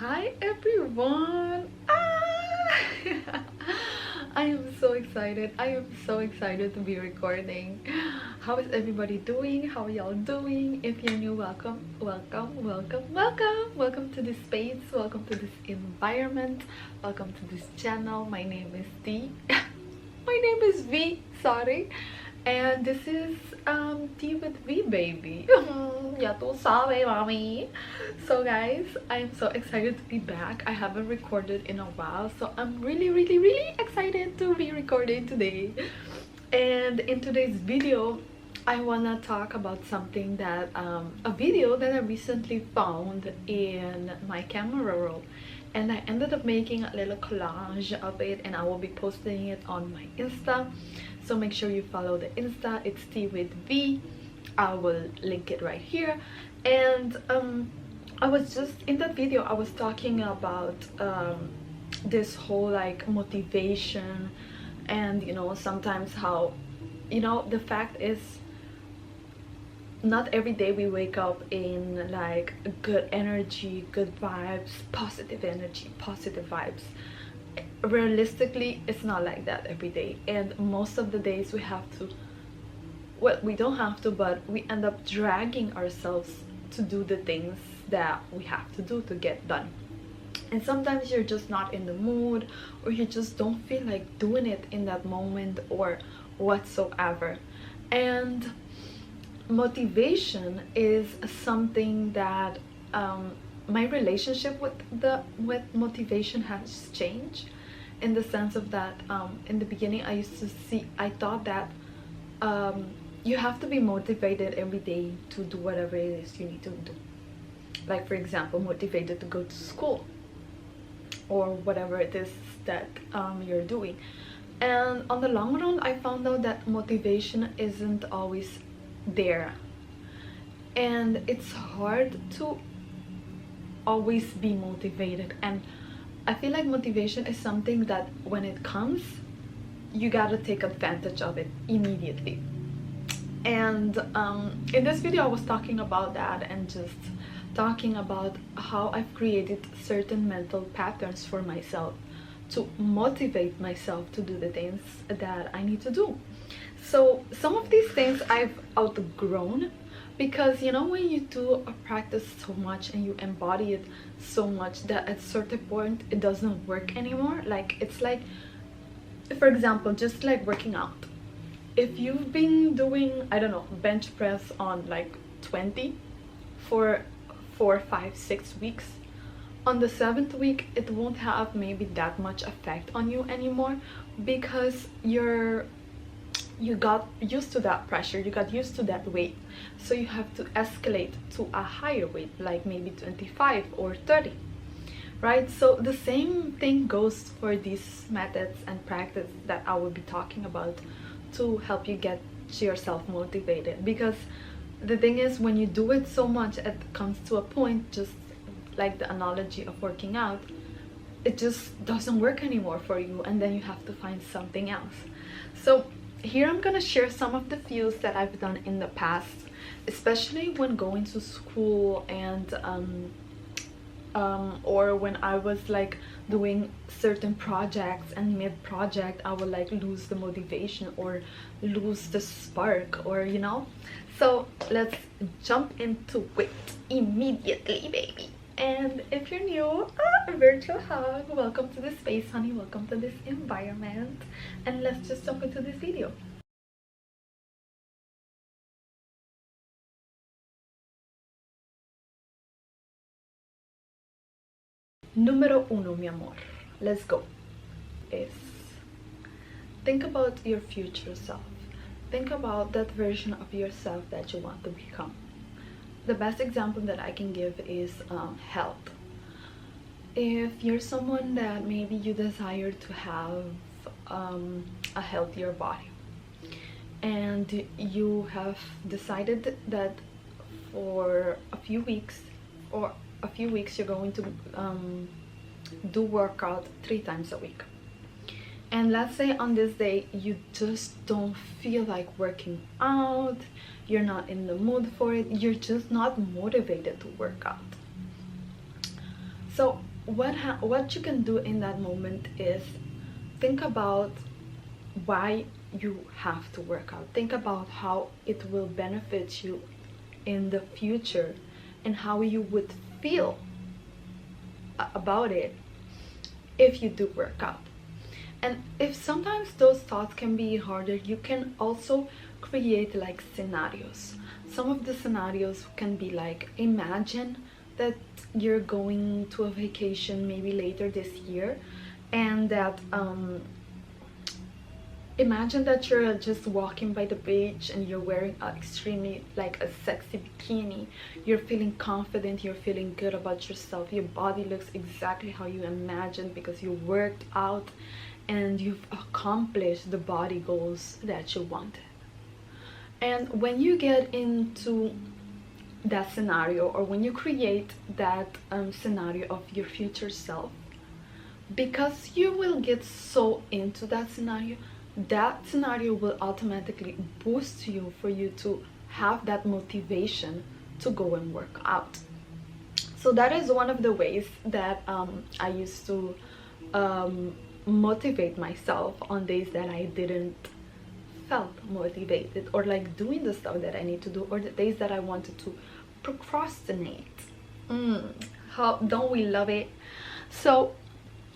Hi everyone! I am so excited. I am so excited to be recording. How is everybody doing? How are y'all doing? If you're new, welcome, welcome, welcome, welcome. Welcome to this space. Welcome to this environment. Welcome to this channel. My name is T. My name is V, sorry. And this is Tea with V, baby. Ya tu sabe, mommy. So guys, I'm so excited to be back. I haven't recorded in a while, so I'm really excited to be recording today. And in today's video, I wanna talk about something that a video that I recently found in my camera roll, and I ended up making a little collage of it, and I will be posting it on my Insta. So make sure you follow the Insta. It's Tea with V. I will link it right here. And I was just in that video I was talking about this whole like motivation, and sometimes how the fact is not every day we wake up in like good energy, good vibes, positive energy, positive vibes. Realistically, it's not like that every day, and most of the days we have to, well, we don't have to, but we end up dragging ourselves to do the things that we have to do to get done. And sometimes you're just not in the mood, or you just don't feel like doing it in that moment or whatsoever. And motivation is something that my relationship with motivation has changed, in the sense of that in the beginning I thought that you have to be motivated every day to do whatever it is you need to do. Like, for example, motivated to go to school or whatever it is that you're doing. And on the long run, I found out that motivation isn't always there, and it's hard to always be motivated. And I feel like motivation is something that when it comes, you gotta take advantage of it immediately. And in this video I was talking about that, and just talking about how I've created certain mental patterns for myself to motivate myself to do the things that I need to do. So some of these things I've outgrown, because when you do a practice so much and you embody it so much that at a certain point it doesn't work anymore. Like, it's like, for example, just like working out. If you've been doing, I don't know, bench press on like 20 for 4, 5, 6 weeks, on the 7th week it won't have maybe that much effect on you anymore, because you got used to that pressure, you got used to that weight. So you have to escalate to a higher weight, like maybe 25 or 30, right? So the same thing goes for these methods and practice that I will be talking about to help you get yourself motivated. Because the thing is, when you do it so much, it comes to a point, just like the analogy of working out, it just doesn't work anymore for you, and then you have to find something else. So here I'm gonna share some of the views that I've done in the past, especially when going to school, and or when I was like doing certain projects, and mid-project I would like lose the motivation or lose the spark, or So let's jump into it immediately, baby. And if you're new, a virtual hug. Welcome to this space, honey. Welcome to this environment. And let's just jump into this video. Número uno, mi amor. Let's go. Is think about your future self. Think about that version of yourself that you want to become. The best example that I can give is health. If you're someone that maybe you desire to have a healthier body, and you have decided that for a few weeks you're going to do workout 3 times a week, and let's say on this day you just don't feel like working out, you're not in the mood for it, you're just not motivated to work out. So what you can do in that moment is think about why you have to work out. Think about how it will benefit you in the future and how you would feel about it if you do work out. And if sometimes those thoughts can be harder, you can also create like scenarios. Some of the scenarios can be like, imagine that you're going to a vacation maybe later this year, and that imagine that you're just walking by the beach and you're wearing a extremely like a sexy bikini. You're feeling confident, you're feeling good about yourself, your body looks exactly how you imagined because you worked out and you've accomplished the body goals that you wanted. And when you get into that scenario, or when you create that scenario of your future self, because you will get so into that scenario will automatically boost you for you to have that motivation to go and work out. So that is one of the ways that I used to motivate myself on days that I didn't felt motivated, or like doing the stuff that I need to do, or the days that I wanted to procrastinate. How don't we love it? So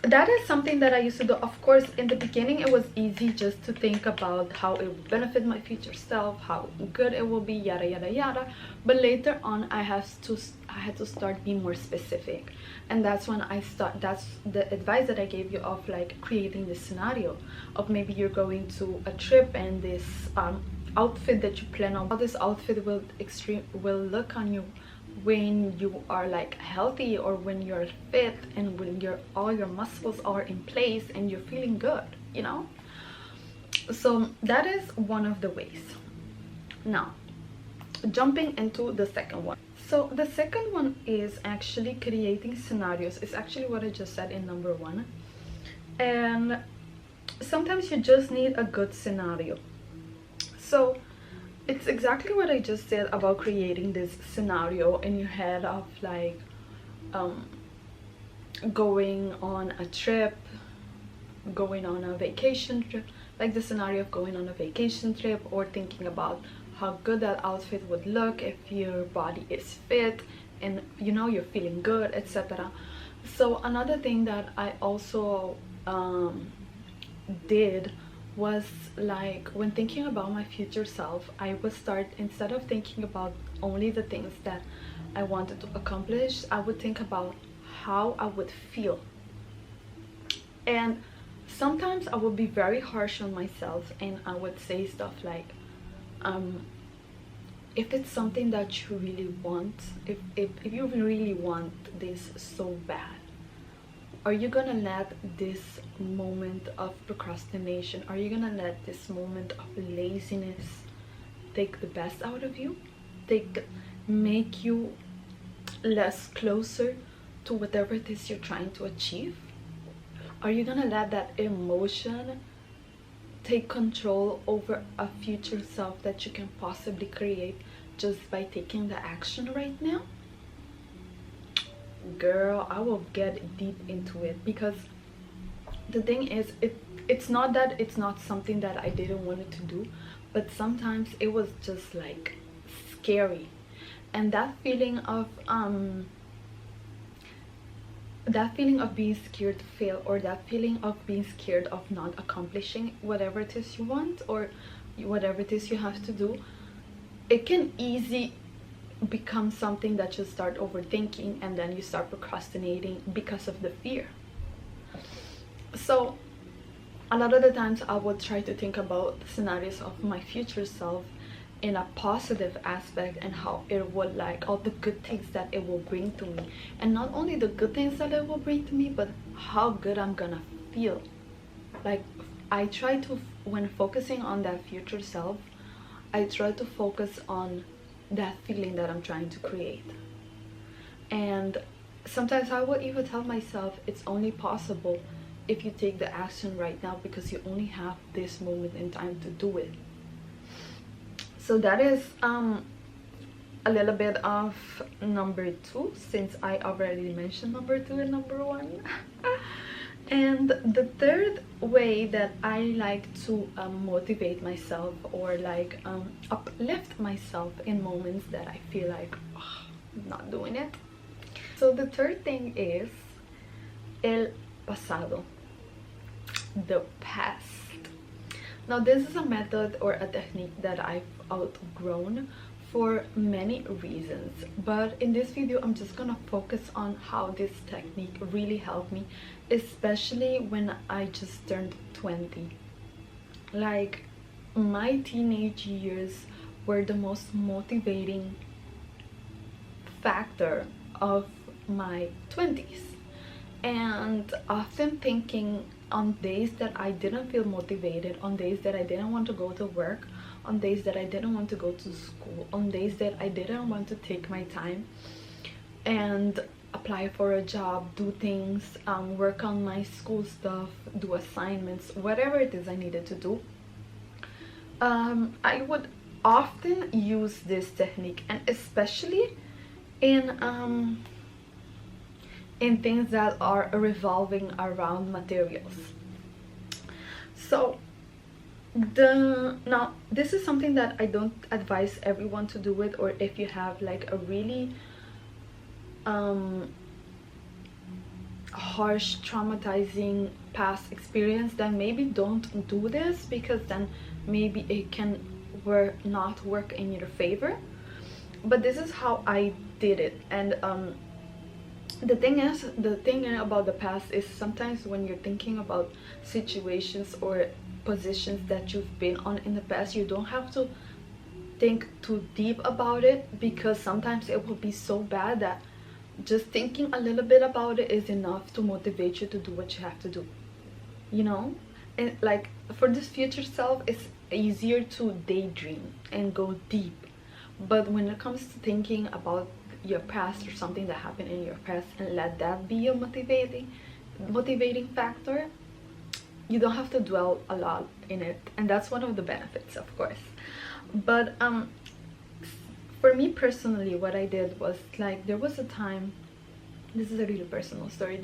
that is something that I used to do. Of course, in the beginning it was easy just to think about how it would benefit my future self, how good it will be, yada yada yada. But later on I had to start being more specific, and that's when that's the advice that I gave you of like creating this scenario of maybe you're going to a trip, and this outfit that you plan on, how this outfit will look on you when you are like healthy, or when you're fit, and when all your muscles are in place and you're feeling good, you know. So that is one of the ways. Now jumping into the second one. So the second one is actually creating scenarios. It's actually what I just said in number one, and sometimes you just need a good scenario. So it's exactly what I just said about creating this scenario in your head of like going on a trip, going on a vacation trip, like the scenario of going on a vacation trip, or thinking about how good that outfit would look if your body is fit and you know you're feeling good, etc. So another thing that I also did was like, when thinking about my future self, I would start, instead of thinking about only the things that I wanted to accomplish, I would think about how I would feel. And sometimes I would be very harsh on myself, and I would say stuff like, if it's something that you really want, if you really want this so bad, are you gonna let this moment of procrastination, are you gonna let this moment of laziness take the best out of you, make you less closer to whatever it is you're trying to achieve? Are you gonna let that emotion take control over a future self that you can possibly create just by taking the action right now? Girl, I will get deep into it, because the thing is, it's not that it's not something that I didn't want to do, but sometimes it was just like scary. And that feeling of being scared to fail, or that feeling of being scared of not accomplishing whatever it is you want, or whatever it is you have to do, it can easily become something that you start overthinking, and then you start procrastinating because of the fear. So a lot of the times I would try to think about scenarios of my future self in a positive aspect, and how it would, like, all the good things that it will bring to me, and not only the good things that it will bring to me, but how good I'm gonna feel. Like, I try to, when focusing on that future self, I try to focus on that feeling that I'm trying to create. And sometimes I will even tell myself it's only possible if you take the action right now, because you only have this moment in time to do it. So that is a little bit of number 2, since I already mentioned number 2 and number 1. And the third way that I like to motivate myself, or like uplift myself in moments that I feel like, oh, I'm not doing it. So the third thing is el pasado, the past. Now this is a method or a technique that I've outgrown for many reasons, but in this video I'm just gonna focus on how this technique really helped me, especially when I just turned 20. Like, my teenage years were the most motivating factor of my 20s, and often thinking on days that I didn't feel motivated, on days that I didn't want to go to work, on days that I didn't want to go to school, on days that I didn't want to take my time and apply for a job, do things, work on my school stuff, do assignments, whatever it is I needed to do. I would often use this technique, and especially in things that are revolving around materials. So now this is something that I don't advise everyone to do it, or if you have like a really harsh, traumatizing past experience, then maybe don't do this, because then maybe it can not work in your favor. But this is how I did it. And the thing about the past is, sometimes when you're thinking about situations or positions that you've been on in the past, you don't have to think too deep about it, because sometimes it will be so bad that just thinking a little bit about it is enough to motivate you to do what you have to do, you know. And like, for this future self, it's easier to daydream and go deep, but when it comes to thinking about your past or something that happened in your past, and let that be a motivating factor, you don't have to dwell a lot in it. And that's one of the benefits, of course. But for me personally, what I did was, like, there was a time, this is a really personal story,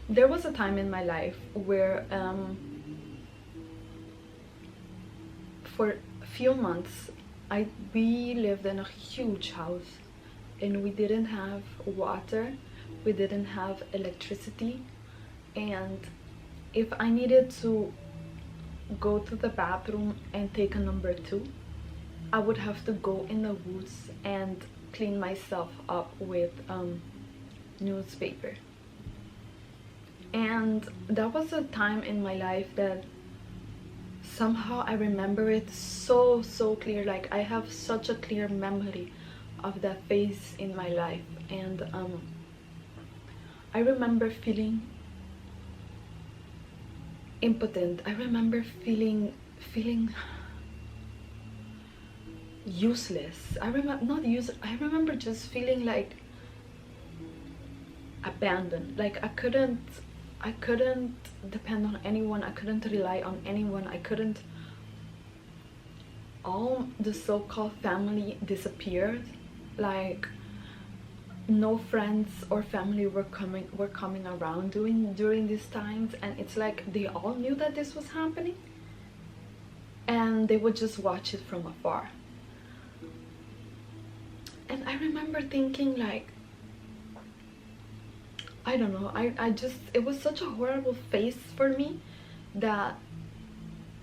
there was a time in my life where for a few months we lived in a huge house, and we didn't have water, we didn't have electricity, and if I needed to go to the bathroom and take a number 2, I would have to go in the woods and clean myself up with newspaper. And that was a time in my life that somehow I remember it so clear. Like, I have such a clear memory of that phase in my life. And I remember feeling impotent. I remember feeling useless. I remember just feeling like abandoned. Like, I couldn't depend on anyone, I couldn't rely on anyone, all the so-called family disappeared. Like, no friends or family were coming around during these times, and it's like they all knew that this was happening, and they would just watch it from afar. And I remember thinking, like, I don't know, it was such a horrible phase for me that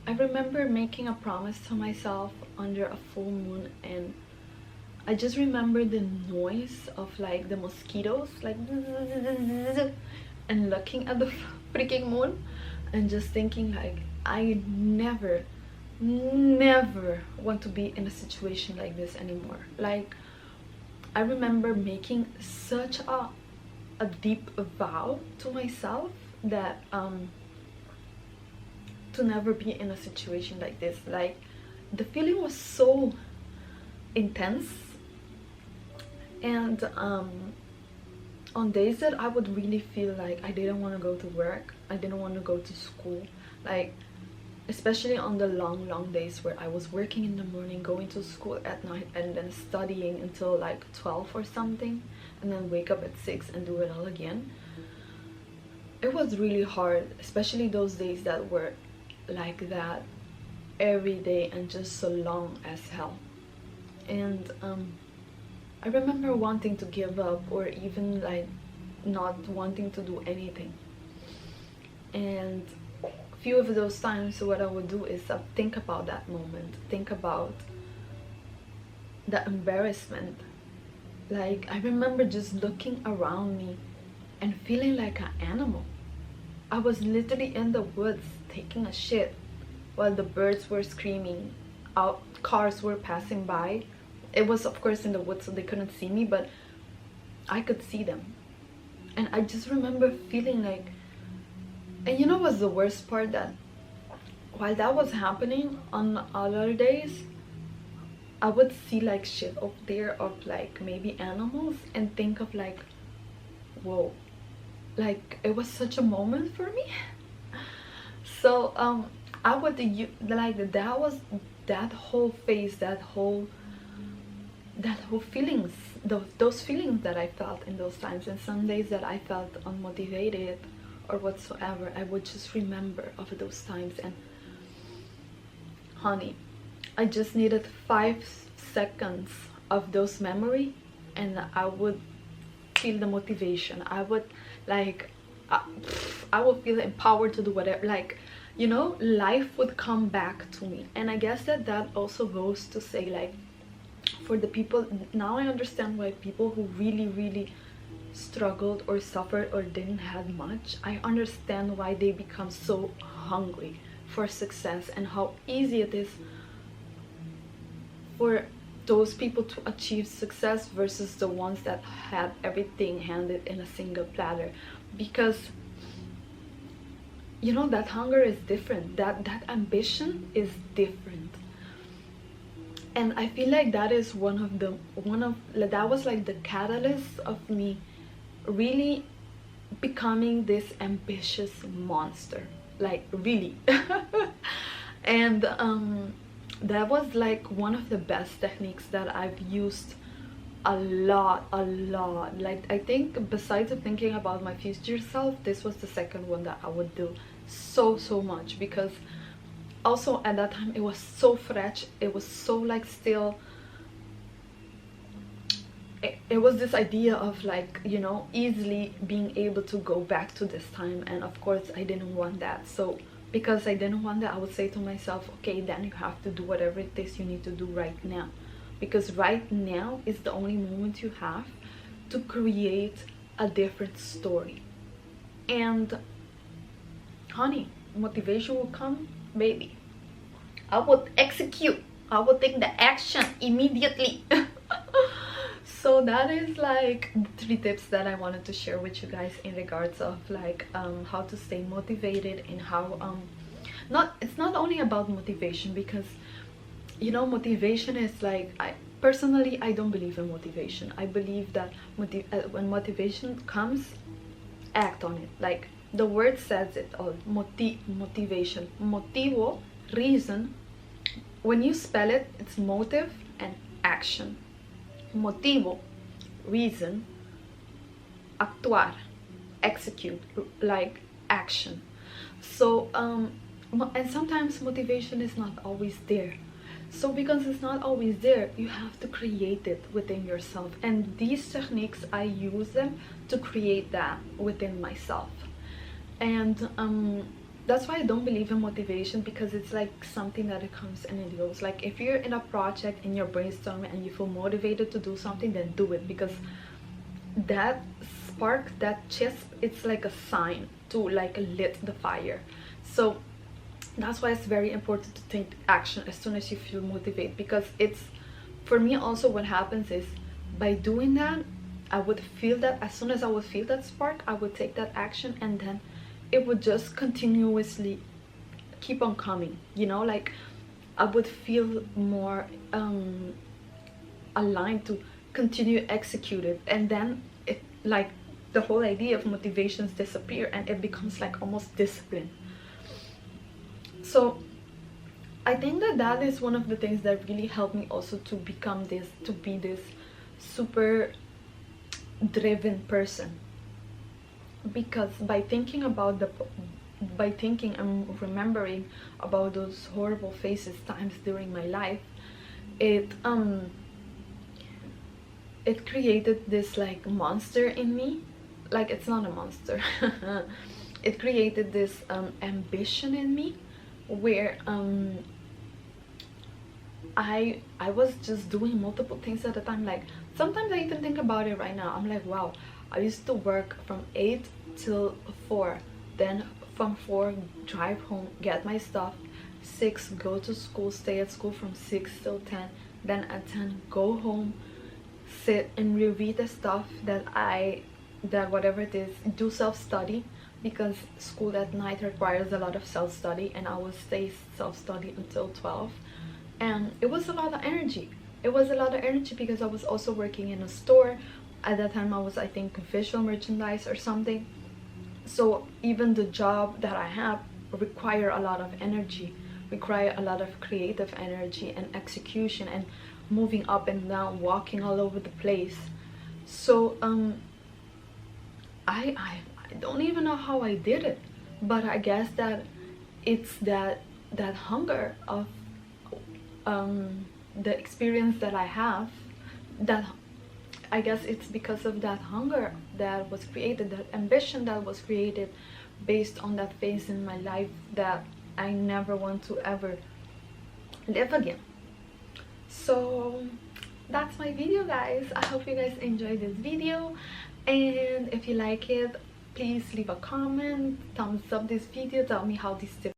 I remember making a promise to myself under a full moon, and I just remember the noise of like the mosquitoes, like, and looking at the freaking moon and just thinking, like, I never want to be in a situation like this anymore. Like, I remember making such a deep vow to myself that to never be in a situation like this. Like, the feeling was so intense, and on days that I would really feel like I didn't want to go to work, I didn't want to go to school, like especially on the long days where I was working in the morning, going to school at night, and then studying until like 12 or something, and then wake up at 6 and do it all again. It was really hard, especially those days that were like that every day and just so long as hell. And I remember wanting to give up, or even like not wanting to do anything. And few of those times, what I would do is think about that moment, think about the embarrassment. Like, I remember just looking around me and feeling like an animal. I was literally in the woods taking a shit while the birds were screaming out, cars were passing by. It was of course in the woods, so they couldn't see me, but I could see them. And I just remember feeling like, and you know what's the worst part? That while that was happening on other days, I would see like shit up there of like maybe animals and think of like, whoa, like it was such a moment for me. So I would like that was that whole phase, that whole feelings, those feelings that I felt in those times. And some days that I felt unmotivated or whatsoever, I would just remember of those times. And honey, I just needed 5 seconds of those memory and I would feel the motivation. I would like I would feel empowered to do whatever, like, you know, life would come back to me. And I guess that also goes to say, like, for the people now, I understand why people who really struggled or suffered or didn't have much, I understand why they become so hungry for success, and how easy it is for those people to achieve success versus the ones that had everything handed in a single platter. Because, you know, that hunger is different, that ambition is different. And I feel like that is that was like the catalyst of me really becoming this ambitious monster, like really. And that was like one of the best techniques that I've used a lot. Like, I think besides of thinking about my future self, this was the second one that I would do so much. Because also at that time it was so fresh, it was so like still, it was this idea of like, you know, easily being able to go back to this time. And of course I didn't want that. So because I didn't want that, I would say to myself, okay, then you have to do whatever it is you need to do right now, because right now is the only moment you have to create a different story. And honey, motivation will come, baby. I would execute, I would take the action immediately. So that is like the 3 tips that I wanted to share with you guys in regards of like how to stay motivated, and how it's not only about motivation, because, you know, motivation is like, I personally don't believe in motivation. I believe that when motivation comes, act on it. Like the word says it all. Motivation, motivo, reason. When you spell it, it's motive and action. Motivo, reason, actuar, execute, like action. So and sometimes motivation is not always there. So because it's not always there, you have to create it within yourself. And these techniques, I use them to create that within myself. And that's why I don't believe in motivation, because it's like something that it comes and it goes. Like if you're in a project and you're brainstorming and you feel motivated to do something, then do it, because that spark, that chisp, it's like a sign to like lit the fire. So that's why it's very important to take action as soon as you feel motivated. Because it's, for me also, what happens is, by doing that, I would feel that as soon as I would feel that spark, I would take that action, and then it would just continuously keep on coming, you know. Like I would feel more aligned to continue execute it, and then it, like, the whole idea of motivations disappear and it becomes like almost discipline. So I think that that is one of the things that really helped me also to become this, to be this super driven person. Because by thinking about the, by thinking and remembering about those horrible phases, times during my life, it it created this like monster in me. Like, it's not a monster. It created this ambition in me, where I was just doing multiple things at a time. Like, sometimes I even think about it right now. I'm like, wow, I used to work from 8 till 4, then from 4 drive home, get my stuff, 6 go to school, stay at school from 6 till 10, then at 10 go home, sit and reread the stuff that whatever it is, do self-study, because school at night requires a lot of self-study, and I would stay self-study until 12. And it was a lot of energy. It was a lot of energy because I was also working in a store. At that time I was, I think, visual merchandise or something. So even the job that I have require a lot of energy, require a lot of creative energy and execution and moving up and down, walking all over the place. So I don't even know how I did it, but I guess that it's that hunger of the experience that I have, that I guess it's because of that hunger that was created, that ambition that was created based on that phase in my life that I never want to ever live again. So that's my video, guys. I hope you guys enjoyed this video, and if you like it, please leave a comment, thumbs up this video, tell me how this tip